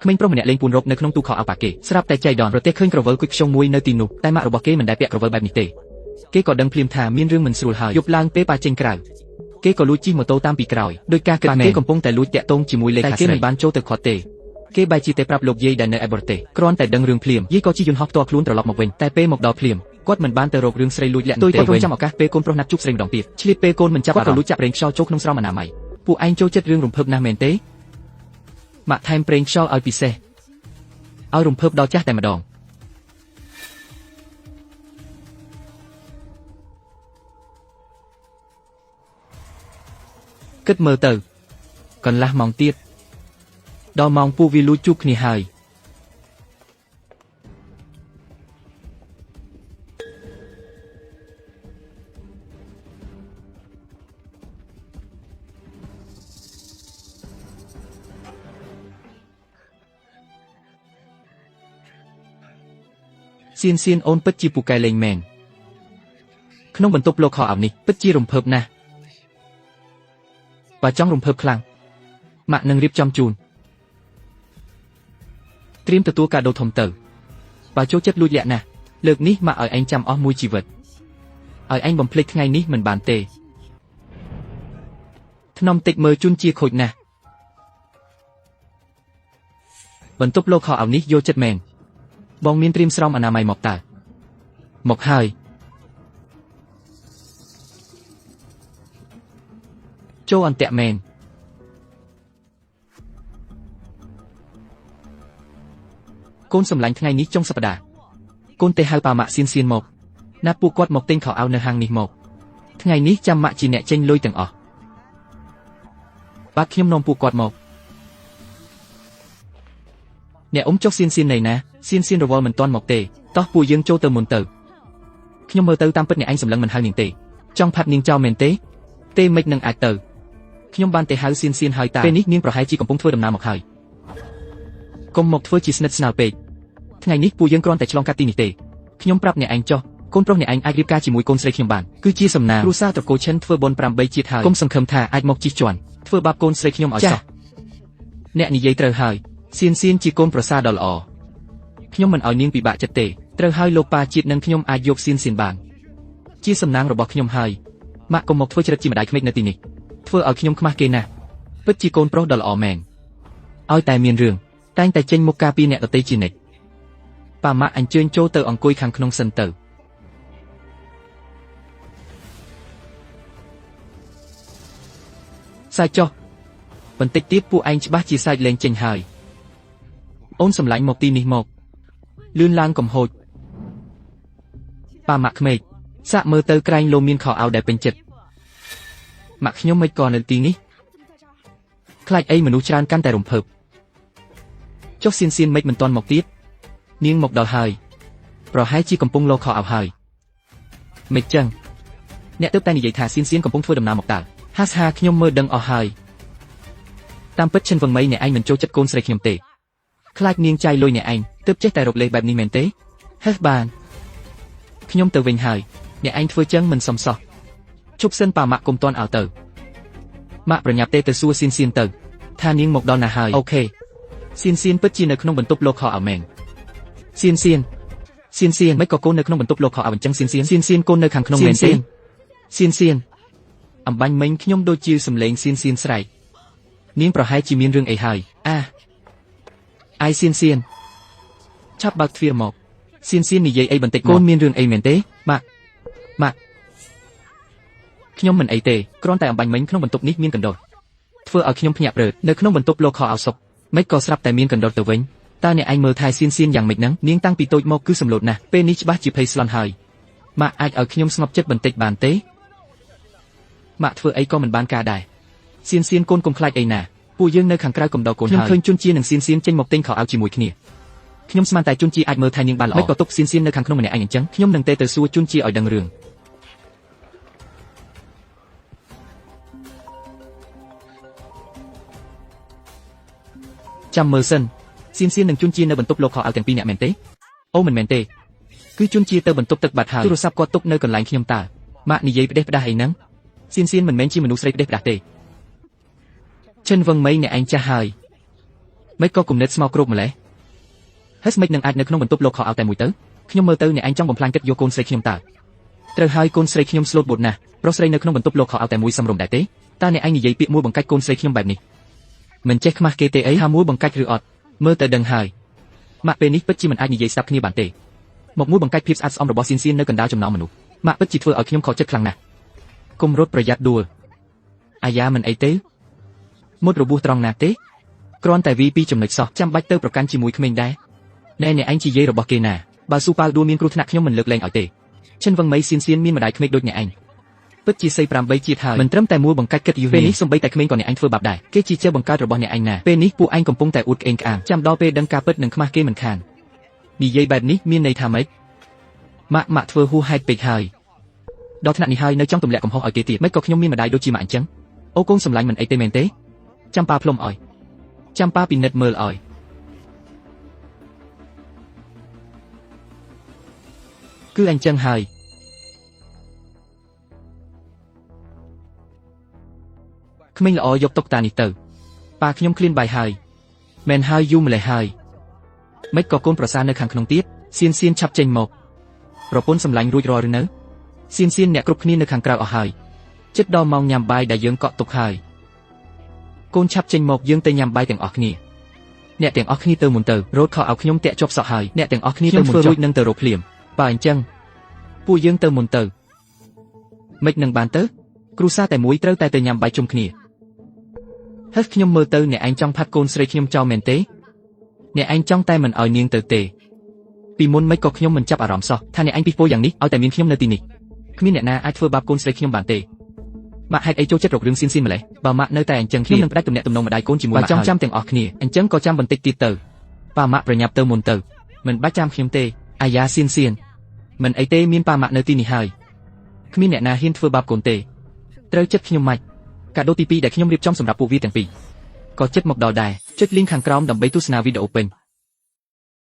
ក្មេងប្រុសម្នាក់លេងពូនរកនៅក្នុងទូខោអាវប៉ាគេស្រាប់តែចៃដនប្រទេសឃើញក្រវិលគួយខ្យងមួយនៅទីនោះតែម៉ាក់របស់គេមិនដែលពាក់ក្រវិលបែបនេះទេគេក៏ដឹងភ្លាមថាមានរឿងមិនស្រួលហើយយប់ឡើងពេលប៉ាចេញក្រៅគេក៏លួចជិះម៉ូតូតាមពីក្រោយដោយការគិតគេកំពុងតែលួចតាក់ទងជាមួយលេខាស្រីតែគេមិនបានចូលទៅខាត់ទេគេបែរជាតែប្រាប់លោកយាយដែលនៅឯបរទេសគ្រាន់តែដឹងរឿងភ្លាមយាយក៏ជិះយន្តហោះផ្ទាល់ខ្លួនត្រឡប់មកវិញតែពេលមកដល់ភ្លាមគាត់មិនបានទៅរករឿងស្រីលួចលាក់ទេគាត់ចាំឱកាសពេលកូនប្រុសណាត់ជួបស្រីម្ដងទៀតឆ្លៀតពេលកូនមិនចាប់ក៏លួចចាក់ប្រេងខ្យល់ចូលក្នុងស្រោមអនាម័យពួកឯងចូលចិត្តរឿងរំភើបណាស់មែនទេម៉ាក់ថែមប្រេងខ្យល់ឲ្យពិសេសឲ្យរំភើបដល់ចាស់តែម្ដងគិតមើលទៅកន្លះម៉ោងទៀតដល់ម៉ោងពួកវាលួចជួបគ្នាហើយសៀនអូនពិតជាពូកែលេងមែនក្នុងបន្ទប់លោកខោអាវនេះពិតជារំភើបណាស់បើចង់រំភើបខ្លាំងម៉ាក់នឹងរៀបចំជូនត្រៀមទទួលកាដូធំទៅបើចូលចិត្តលួចលាក់ណាស់លើកនេះម៉ាក់ឲ្យឯងចាំអស់មួយជីវិតឲ្យឯងបំភ្លេចថ្ងៃនេះមិនបានទេថ្នមតិចមើលជូនជាខូចណាស់បន្ទប់លោកខោអាវនេះយកចិត្តមែនបងមានត្រៀមស្រោមអនាម័យមកតើមកហើយចូលអន្ទាក់មែនកូនសម្លាញ់ថ្ងៃនេះចុងសប្តាហ៍កូនទៅហៅប៉ាម៉ាក់សៀនមកណាពួកគាត់មកទិញខោអាវនៅហាងនេះមកថ្ងៃនេះចាំម៉ាក់ជាអ្នកចេញលុយទាំងអស់បាទខ្ញុំនាំពួកគាត់មកអ្នកចុះសៀននៃណាសៀនរវល់មិនទាន់មកទេតោះពួកយើងចូលទៅមុនទៅខ្ញុំមើលទៅតាមពិតអ្នកឯងសម្លឹងមិនហៅនាងទេចង់ផាត់នាងចោលមែនទេមិននឹងអាចទៅខ្ញុំបានទៅហៅសៀនហើយតាពេលនេះនាងប្រហែលជាកំពុងធ្វើដំណើរមកហើយកុំមកធ្វើជាស្និទ្ធស្នាលពេកថ្ងៃនេះពួកយើងគ្រាន់តែឆ្លងកាត់ទីនេះទេខ្ញុំប្រាប់អ្នកឯងចុះកូនប្រុសអ្នកឯងអាចរៀបការជាមួយកូនស្រីខ្ញុំបានគឺជាសំណាងគ្រួសារត្រកូលឈិនធ្វើបុណ្យ8ជាតិហើយកុំសង្ឃឹមថាអាចមកជិះជាន់ធ្វើបាបកូនស្រីខ្ញុំឲ្យសោះអ្នកនិយាយត្រូវហើយសៀនជាកូនប្រសារដ៏ល្អខ្ញុំមិនឲ្យនាងពិបាកចិត្តទេត្រូវហើយលោកប៉ាជាតិនឹងខ្ញុំអាចយកសៀនបានជាសំណាងរបស់ខ្ញុំហើយម៉ាក់កុំមកធ្វើច្រិតជាម្ដាយក្មេកនៅទីនេះធ្វើឲ្យខ្ញុំខ្មាស់គេណាស់ពិតជាកូនប្រុសដ៏ល្អមែនឲ្យតែមានរឿងតែងតែចេញមុខការពារអ្នកដទៃជានិច្ចប៉ាម៉ាក់អញ្ជើញចូលទៅអង្គុយខាងក្នុងសិនទៅសាច់ចុះបន្តិចទៀតពួកឯងច្បាស់ជាសាច់លែងចេញហើយអូនសម្លាញ់មកទីនេះមកលឿនឡើងកំហូចប៉ាម៉ាក់ក្មេកសាក់មើលទៅក្រែងលោមានខោអាវដែលពេញចិត្តម៉ាក់ខ្ញុំមិនក៏នៅទីនេះខ្លាចអីមនុស្សច្រើនកាន់តែរំភើបចុះសៀនមិនទាន់មកទៀតនាងមកដល់ហើយប្រហែលជាកំពុងលោខោអាវហើយមិនចឹងអ្នកទើបតែនិយាយថាសៀនកំពុងធ្វើដំណើរមកតើហាសហាខ្ញុំមើលដឹងអស់ហើយតាមពិតឈិនវងមីអ្នកឯងមិនចូលចិត្តកូនស្រីខ្ញុំទេខ្លាចនាងចាយលុយអ្នកឯងទើបចេះតែរកលេសបែបនេះមែនទេហេះបានខ្ញុំទៅវិញហើយអ្នកឯងធ្វើចឹងមិនសមសោះជប់សិនប៉ាម៉ាក់កុំទាន់ឲ្យទៅម៉ាក់ប្រញាប់ទេទៅសួរសៀនទៅថានាងមកដល់ណាហើយអូខេសៀនពិតជានៅក្នុងបន្ទប់លោកខោអាវមែនសៀនមិនក៏កូននៅក្នុងបន្ទប់លោកខោអាវអញ្ចឹងសៀនកូននៅខាងក្នុងមែនទេសៀនអំបាញ់មិញខ្ញុំដូចជាសំឡេងសៀនស្រែកនាងប្រហែលជាមានរឿងអីហើយអាយសៀនឆាប់បើកទ្វារមកសៀននិយាយអីបន្តិចកូនមានរឿងអីមែនទេម៉ាក់ខ្ញុំមិនអីទេគ្រាន់តែអំបាញ់មិញក្នុងបន្ទប់នេះមានកណ្ដុរធ្វើឲ្យខ្ញុំភ្ញាក់ព្រឺតនៅក្នុងបន្ទប់លោកខោអាវសុកមិនក៏ស្រាប់តែមានកណ្ដុរទៅវិញតើអ្នកឯងមើលថែសៀនយ៉ាងម៉េចហ្នឹងនាងតាំងពីតូចមកគឺសម្លូតណាស់ពេលនេះច្បាស់ជាភ័យស្លន់ហើយម៉ាក់អាចឲ្យខ្ញុំស្ងប់ចិត្តបន្តិចបានទេម៉ាក់ធ្វើអីក៏មិនបានការដែរសៀនកូនកុំខ្លាចអីណាពួកយើងនៅខាងក្រៅកំដៅកូនហើយខ្ញុំឃើញជន់ជានឹងសៀនចេញមកទិញខោអាវជាមួយគ្នាខ្ញុំស្មានតែជន់ជាអាចមើលថែនាងបានល្អមិនក៏ទុកសៀននៅខាងក្នុងម្នាក់ឯងអញ្ចឹងខ្ញុំនឹងទៅសួរជន់ជាឲ្យដឹងរឿងចាំមើលសិនសៀននឹងជន់ជានៅបន្ទប់លោកខោអាវទាំងពីរនាក់មែនទេអូមិនមែនទេគឺជន់ជាទៅបន្ទប់ទឹកបាត់ហើយទូរស័ព្ទគាត់ទុកនៅកន្លែងខ្ញុំតើម៉ាក់និយាយផ្ដេសផ្ដាស់អីហ្នឹងសៀនមិនមែនជាមនុស្សស្រីផ្ដេសផ្ដាស់ទេឈិនវងមីអ្នកឯងចាស់ហើយ មិនក៏គំនិតស្មោកគ្រប់ម្លេះហើយស្មិចនឹងអាចនៅក្នុងបន្ទប់លោកខោអាវតែមួយទៅខ្ញុំមើលទៅអ្នកឯងចង់បំផ្លាញកិត្តយកកូនស្រីខ្ញុំតើត្រូវហើយកូនស្រីខ្ញុំស្លូតបូតណាស់ប្រុសស្រីនៅក្នុងបន្ទប់លោកខោអាវតែមួយសំរុំដែរទេតើអ្នកឯងនិយាយពាក្យមួយបង្កាច់កូនស្រីខ្ញុំបែបនេះមិនចេះខ្មាស់គេទេអីហាមួយបង្កាច់ឬអត់មើលទៅដឹងហើយម៉ាក់ពេលនេះពិតជាមិនអាចនិយាយស្ដាប់គ្នាបានទេមកមួយបង្កាច់ភាពស្អាតស្អំរបស់សៀនសៀននៅកណ្ដាលចំណោមមនុស្សម៉ាក់ពិតជាធ្វើឲ្យខ្ញុំខកចិត្តខ្លាំងណាស់គុំរត់ប្រយ័ត្នដួលអាយ៉ាមិនអីទេមុតរបួសត្រង់ណាទេគ្រាន់តែវីពីចំណុចសោះចាំបាច់ទៅប្រកាន់ជាមួយក្មេងដែរណែអ្នកឯងជាយាយរបស់គេណាបើស៊ូប៉ាល់ដួលមានគ្រោះថ្នាក់ខ្ញុំមិនលើកលែងឲ្យទេឈិនវឹងមីសៀនសៀនមានម្ដាយក្មេកដូចអ្នកឯងពិតជាសី8ជាតិហើយមិនត្រឹមតែមួយបង្កាច់គិតយូរពេលនេះសំបីតែក្មេងក៏អ្នកឯងធ្វើបាបដែរគេជាបង្កើតរបស់អ្នកឯងណាពេលនេះពួកឯងកំពុងតែអួតក្អេងក្អាងចាំដល់ពេលដឹងការពិតនឹងខ្មាស់គេមិនខាននិយាយបែបនេះមានន័យថាម៉េចម៉ាក់ធ្វើហួសហេតុពេកហើយដល់ថ្នាក់នេះហើយនៅចង់ទម្លាក់កំហុសឲ្យគេទៀតមិនក៏ខ្ញុំមានម្ដាយដូចជាម៉ាក់អញ្ចឹងអូកូនសម្លាញ់មិនអីទេមែនទេចាំប៉ាភ្លុំឲ្យចាំប៉ាពិនិត្យមើលឲ្យគឺអញ្ចឹងហើយក្មេងល្អយកតុកតានេះទៅប៉ាខ្ញុំឃ្លានបាយហើយមែនហើយយូរម្លេះហើយមិនក៏កូនប្រសានៅខាងក្នុងទៀតសៀនឆាប់ចេញមកប្រពន្ធសម្លាញ់រួចរាល់ឬនៅសៀនអ្នកគ្រប់គ្នានៅខាងក្រៅអស់ហើយជិតដល់ម៉ោងញ៉ាំបាយដែលយើងកក់ទុកហើយកូនឆាប់ចេញមកយើងទៅញ៉ាំបាយទាំងអស់គ្នាអ្នកទាំងអស់គ្នាទៅមុនទៅរត់ខោឲ្យខ្ញុំតាក់ជាប់សក់ហើយអ្នកទាំងអស់គ្នាទៅមុនរួចនឹងទៅរកភ្លាមបើអញ្ចឹងពួកយើងទៅមុនទៅមិននឹងបានទៅគ្រូសាតែមួយត្រូវតែទៅញ៉ាំបាយជុំគ្នាហើយខ្ញុំមើលទៅអ្នកឯងចង់ផាត់កូនស្រីខ្ញុំចោលមែនទេអ្នកឯងចង់តែមិនឲ្យនាងទៅទេពីមុនមិនក៏ខ្ញុំមិនចាប់អារម្មណ៍សោះថាអ្នកឯងពីពោយ៉ាងនេះឲ្យតែមានខ្ញុំនៅទីនេះគ្មានអ្នកណាអាចធ្វើបាបកូនស្រីខ្ញុំបានទេម៉ាក់ហេតុអីចូលចិត្តរករឿងសៀនម្លេះបើម៉ាក់នៅតែអញ្ចឹងខ្ញុំនឹងផ្ដាច់ទំនាក់ទំនងម្ដាយកូនជាមួយម៉ាក់ហើយបើចង់ចាំទាំងអស់គ្នាអញ្ចឹងក៏ចាំបន្តិចទៀតទៅប៉ាម៉ាក់ប្រញាប់ទៅមុនទៅមិនបាច់ចាំខ្ញុំទេអាយ៉ាសៀនមិនអីទេមានប៉ាម៉ាក់នៅទីនេះហើយគ្មានអ្នកណាហ៊ានធ្វើបាបកូនទេត្រូវចិត្តខ្ញុំម៉េចកាដូទី2ដែលខ្ញុំរៀបចំសម្រាប់ពួកវាទាំងពីរក៏ចិត្តមកដល់ដែរចុច link ខាងក្រោមដើម្បីទស្សនាវីដេអូពេញ